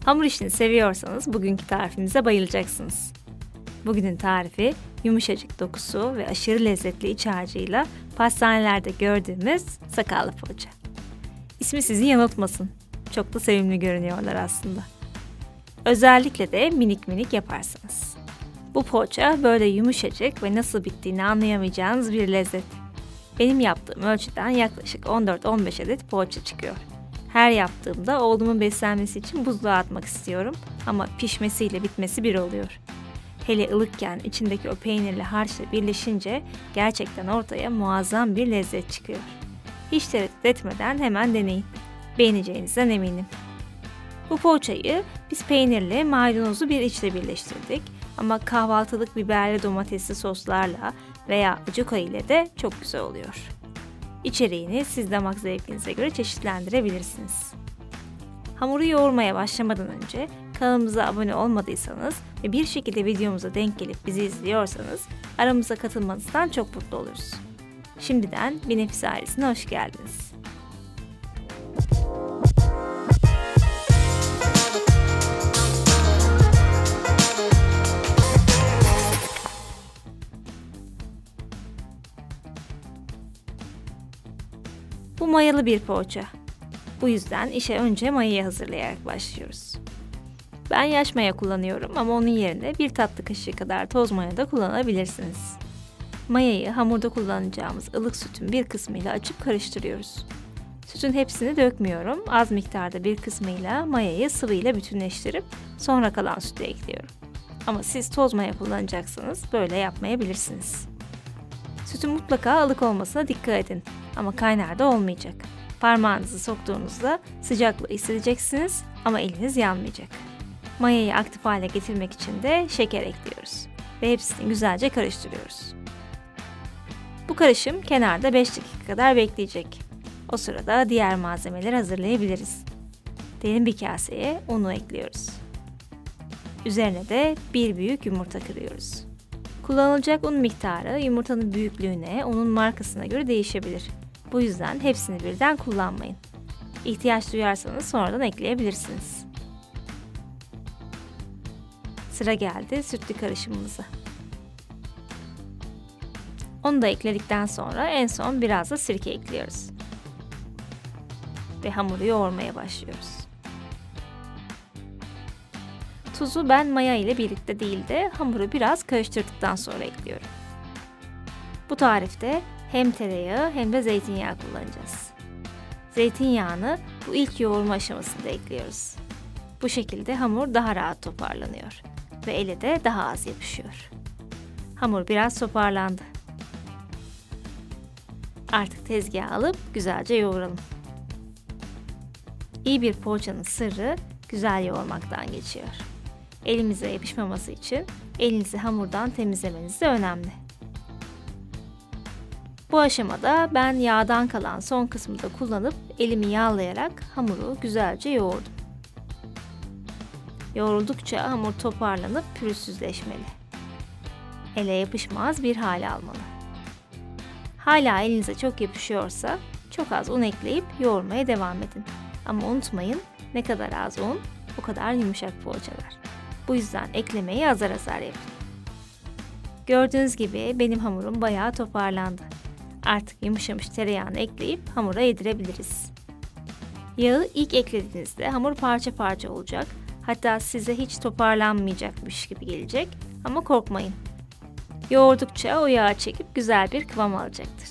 Hamur işini seviyorsanız bugünkü tarifimize bayılacaksınız. Bugünün tarifi yumuşacık dokusu ve aşırı lezzetli iç harcıyla pastanelerde gördüğümüz sakallı poğaça. İsmi sizi yanıltmasın. Çok da sevimli görünüyorlar aslında. Özellikle de minik minik yaparsanız. Bu poğaça böyle yumuşacık ve nasıl bittiğini anlayamayacağınız bir lezzet. Benim yaptığım ölçüden yaklaşık 14-15 adet poğaça çıkıyor. Her yaptığımda oğlumun beslenmesi için buzluğa atmak istiyorum ama pişmesiyle bitmesi bir oluyor. Hele ılıkken içindeki o peynirli harçla birleşince gerçekten ortaya muazzam bir lezzet çıkıyor. Hiç tereddüt etmeden hemen deneyin. Beğeneceğinizden eminim. Bu poğaçayı biz peynirli maydanozlu bir içle birleştirdik ama kahvaltılık biberli domatesli soslarla veya acuka ile de çok güzel oluyor. İçeriğini siz damak zevkinize göre çeşitlendirebilirsiniz. Hamuru yoğurmaya başlamadan önce kanalımıza abone olmadıysanız ve bir şekilde videomuza denk gelip bizi izliyorsanız aramıza katılmanızdan çok mutlu oluruz. Şimdiden Bir Nefis ailesine hoş geldiniz. Bu mayalı bir poğaça. Bu yüzden işe önce mayayı hazırlayarak başlıyoruz. Ben yaş maya kullanıyorum ama onun yerine bir tatlı kaşığı kadar toz maya da kullanabilirsiniz. Mayayı hamurda kullanacağımız ılık sütün bir kısmıyla açıp karıştırıyoruz. Sütün hepsini dökmüyorum. Az miktarda bir kısmıyla mayayı sıvıyla bütünleştirip sonra kalan sütü ekliyorum. Ama siz toz maya kullanacaksanız böyle yapmayabilirsiniz. Sütün mutlaka ılık olmasına dikkat edin ama kaynar da olmayacak. Parmağınızı soktuğunuzda sıcaklığı hissedeceksiniz ama eliniz yanmayacak. Mayayı aktif hale getirmek için de şeker ekliyoruz ve hepsini güzelce karıştırıyoruz. Bu karışım kenarda 5 dakika kadar bekleyecek. O sırada diğer malzemeleri hazırlayabiliriz. Derin bir kaseye unu ekliyoruz. Üzerine de bir büyük yumurta kırıyoruz. Kullanılacak un miktarı yumurtanın büyüklüğüne, unun markasına göre değişebilir. Bu yüzden hepsini birden kullanmayın. İhtiyaç duyarsanız sonradan ekleyebilirsiniz. Sıra geldi sütlü karışımımıza. Onu da ekledikten sonra en son biraz da sirke ekliyoruz. Ve hamuru yoğurmaya başlıyoruz. Tuzu ben maya ile birlikte değil de hamuru biraz karıştırdıktan sonra ekliyorum. Bu tarifte hem tereyağı hem de zeytinyağı kullanacağız. Zeytinyağını bu ilk yoğurma aşamasında ekliyoruz. Bu şekilde hamur daha rahat toparlanıyor ve ele de daha az yapışıyor. Hamur biraz toparlandı. Artık tezgaha alıp güzelce yoğuralım. İyi bir poğaçanın sırrı güzel yoğurmaktan geçiyor. Elimize yapışmaması için elinizi hamurdan temizlemeniz de önemli. Bu aşamada ben yağdan kalan son kısmı da kullanıp elimi yağlayarak hamuru güzelce yoğurdum. Yoğruldukça hamur toparlanıp pürüzsüzleşmeli. Ele yapışmaz bir hale almalı. Hala elinize çok yapışıyorsa çok az un ekleyip yoğurmaya devam edin. Ama unutmayın, ne kadar az un o kadar yumuşak poğaçalar. Bu yüzden eklemeyi azar azar yapın. Gördüğünüz gibi benim hamurum bayağı toparlandı. Artık yumuşamış tereyağını ekleyip hamura yedirebiliriz. Yağı ilk eklediğinizde hamur parça parça olacak. Hatta size hiç toparlanmayacakmış gibi gelecek ama korkmayın. Yoğurdukça o yağı çekip güzel bir kıvam alacaktır.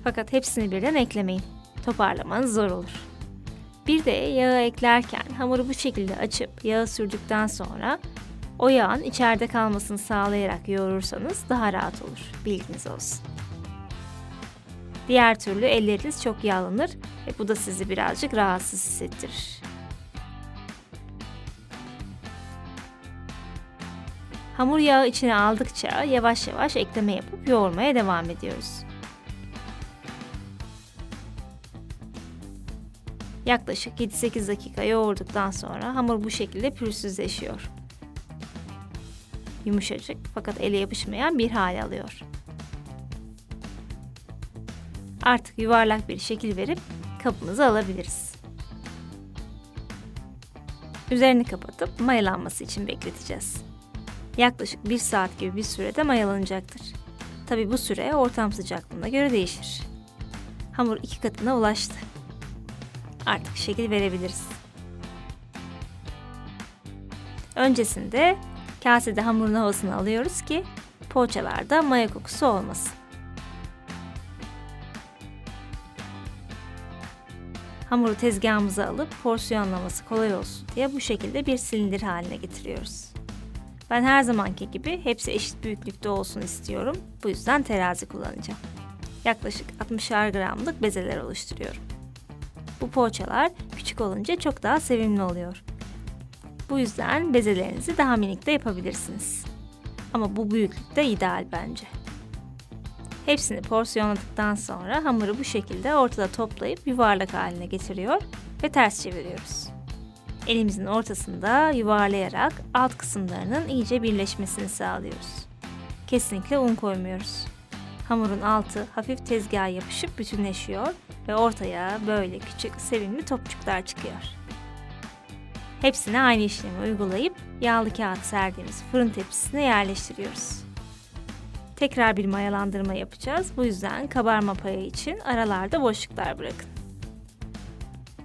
Fakat hepsini birden eklemeyin. Toparlamanız zor olur. Bir de yağı eklerken hamuru bu şekilde açıp yağı sürdükten sonra o yağın içeride kalmasını sağlayarak yoğurursanız daha rahat olur. Bilginiz olsun. Diğer türlü elleriniz çok yağlanır ve bu da sizi birazcık rahatsız hissettirir. Hamur yağı içine aldıkça yavaş yavaş ekleme yapıp yoğurmaya devam ediyoruz. Yaklaşık 7-8 dakika yoğurduktan sonra hamur bu şekilde pürüzsüzleşiyor. Yumuşacık fakat ele yapışmayan bir hale alıyor. Artık yuvarlak bir şekil verip kabımıza alabiliriz. Üzerini kapatıp mayalanması için bekleteceğiz. Yaklaşık 1 saat gibi bir sürede mayalanacaktır. Tabi bu süre ortam sıcaklığına göre değişir. Hamur 2 katına ulaştı. Artık şekil verebiliriz. Öncesinde kasede hamurun havasını alıyoruz ki poğaçalarda maya kokusu olmasın. Hamuru tezgahımıza alıp porsiyonlaması kolay olsun diye bu şekilde bir silindir haline getiriyoruz. Ben her zamanki gibi hepsi eşit büyüklükte olsun istiyorum. Bu yüzden terazi kullanacağım. Yaklaşık 60'ar gramlık bezeler oluşturuyorum. Bu poğaçalar küçük olunca çok daha sevimli oluyor. Bu yüzden bezelerinizi daha minik de yapabilirsiniz. Ama bu büyüklükte ideal bence. Hepsini porsiyonladıktan sonra hamuru bu şekilde ortada toplayıp yuvarlak haline getiriyor ve ters çeviriyoruz. Elimizin ortasında yuvarlayarak alt kısımlarının iyice birleşmesini sağlıyoruz. Kesinlikle un koymuyoruz. Hamurun altı hafif tezgaha yapışıp bütünleşiyor ve ortaya böyle küçük sevimli topçuklar çıkıyor. Hepsine aynı işlemi uygulayıp yağlı kağıt serdiğimiz fırın tepsisine yerleştiriyoruz. Tekrar bir mayalandırma yapacağız. Bu yüzden kabarma payı için aralarda boşluklar bırakın.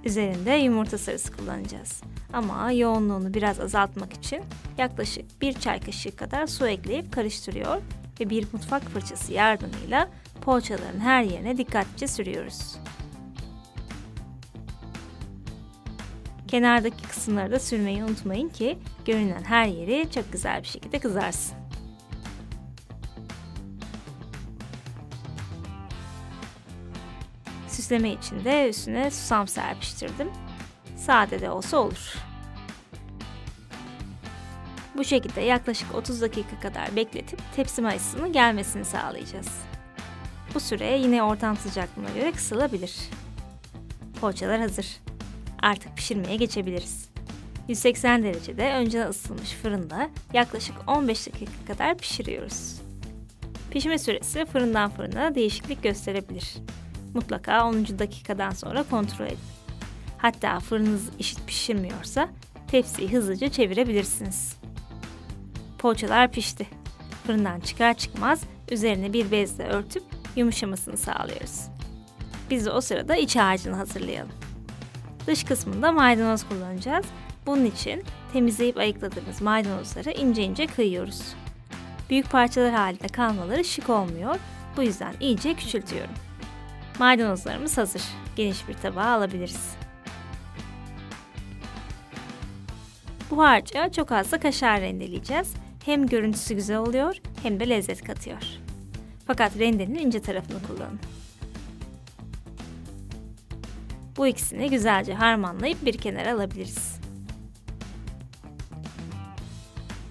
Üzerinde yumurta sarısı kullanacağız. Ama yoğunluğunu biraz azaltmak için yaklaşık 1 çay kaşığı kadar su ekleyip karıştırıyor ve bir mutfak fırçası yardımıyla poğaçaların her yerine dikkatlice sürüyoruz. Kenardaki kısımları da sürmeyi unutmayın ki görünen her yeri çok güzel bir şekilde kızarsın. Süsleme için de üstüne susam serpiştirdim. Sade de olsa olur. Bu şekilde yaklaşık 30 dakika kadar bekletip tepsi mayasının gelmesini sağlayacağız. Bu süre yine ortam sıcaklığına göre kısalabilir. Poğaçalar hazır. Artık pişirmeye geçebiliriz. 180 derecede önceden ısıtılmış fırında yaklaşık 15 dakika kadar pişiriyoruz. Pişme süresi fırından fırına değişiklik gösterebilir. Mutlaka 10. dakikadan sonra kontrol edin. Hatta fırınınız eşit pişirmiyorsa tepsiyi hızlıca çevirebilirsiniz. Poğaçalar pişti. Fırından çıkar çıkmaz üzerine bir bezle örtüp yumuşamasını sağlıyoruz. Biz de o sırada iç harcını hazırlayalım. Dış kısmında maydanoz kullanacağız. Bunun için temizleyip ayıkladığımız maydanozları ince ince kıyıyoruz. Büyük parçalar halinde kalmaları şık olmuyor. Bu yüzden iyice küçültüyorum. Maydanozlarımız hazır. Geniş bir tabağa alabiliriz. Bu harca çok az da kaşar rendeleyeceğiz. Hem görüntüsü güzel oluyor hem de lezzet katıyor. Fakat rendenin ince tarafını kullanın. Bu ikisini güzelce harmanlayıp bir kenara alabiliriz.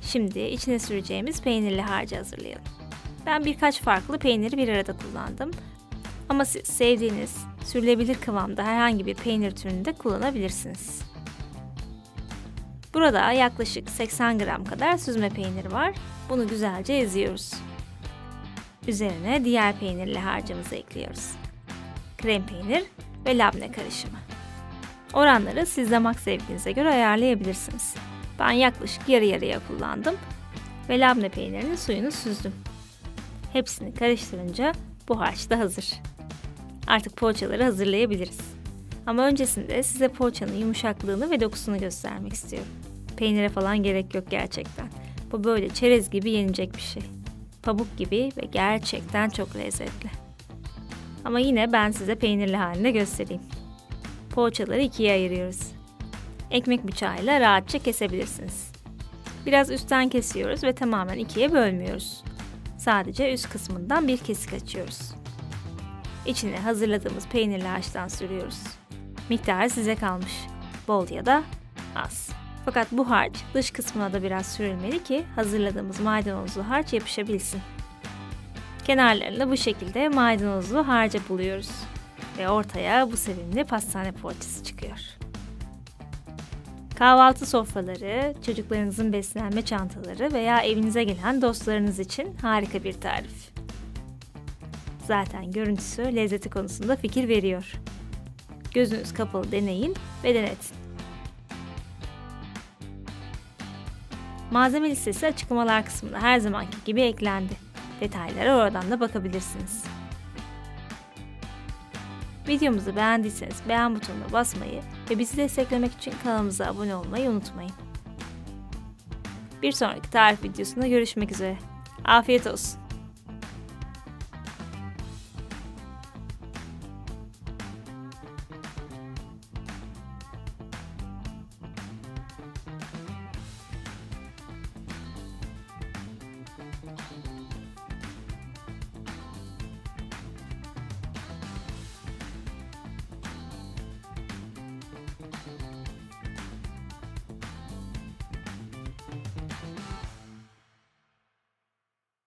Şimdi içine süreceğimiz peynirli harcı hazırlayalım. Ben birkaç farklı peyniri bir arada kullandım. Ama siz sevdiğiniz, sürülebilir kıvamda herhangi bir peynir türünü de kullanabilirsiniz. Burada yaklaşık 80 gram kadar süzme peynir var. Bunu güzelce eziyoruz. Üzerine diğer peynirli harcımızı ekliyoruz. Krem peynir ve labne karışımı. Oranları siz damak zevkinize göre ayarlayabilirsiniz. Ben yaklaşık yarı yarıya kullandım ve labne peynirinin suyunu süzdüm. Hepsini karıştırınca bu harç da hazır. Artık poğaçaları hazırlayabiliriz. Ama öncesinde size poğaçanın yumuşaklığını ve dokusunu göstermek istiyorum. Peynire falan gerek yok gerçekten. Bu böyle çerez gibi yenecek bir şey. Pamuk gibi ve gerçekten çok lezzetli. Ama yine ben size peynirli halini göstereyim. Poğaçaları ikiye ayırıyoruz. Ekmek bıçağıyla rahatça kesebilirsiniz. Biraz üstten kesiyoruz ve tamamen ikiye bölmüyoruz. Sadece üst kısmından bir kesik açıyoruz. İçine hazırladığımız peynirli harçtan sürüyoruz. Miktarı size kalmış. Bol ya da az. Fakat bu harç dış kısmına da biraz sürülmeli ki hazırladığımız maydanozlu harç yapışabilsin. Kenarlarını bu şekilde maydanozlu harca buluyoruz. Ve ortaya bu sevimli pastane poğaçası çıkıyor. Kahvaltı sofraları, çocuklarınızın beslenme çantaları veya evinize gelen dostlarınız için harika bir tarif. Zaten görüntüsü lezzeti konusunda fikir veriyor. Gözünüz kapalı deneyin ve denetin. Malzeme listesi açıklamalar kısmında her zamanki gibi eklendi. Detaylara oradan da bakabilirsiniz. Videomuzu beğendiyseniz beğen butonuna basmayı ve bizi desteklemek için kanalımıza abone olmayı unutmayın. Bir sonraki tarif videosunda görüşmek üzere. Afiyet olsun.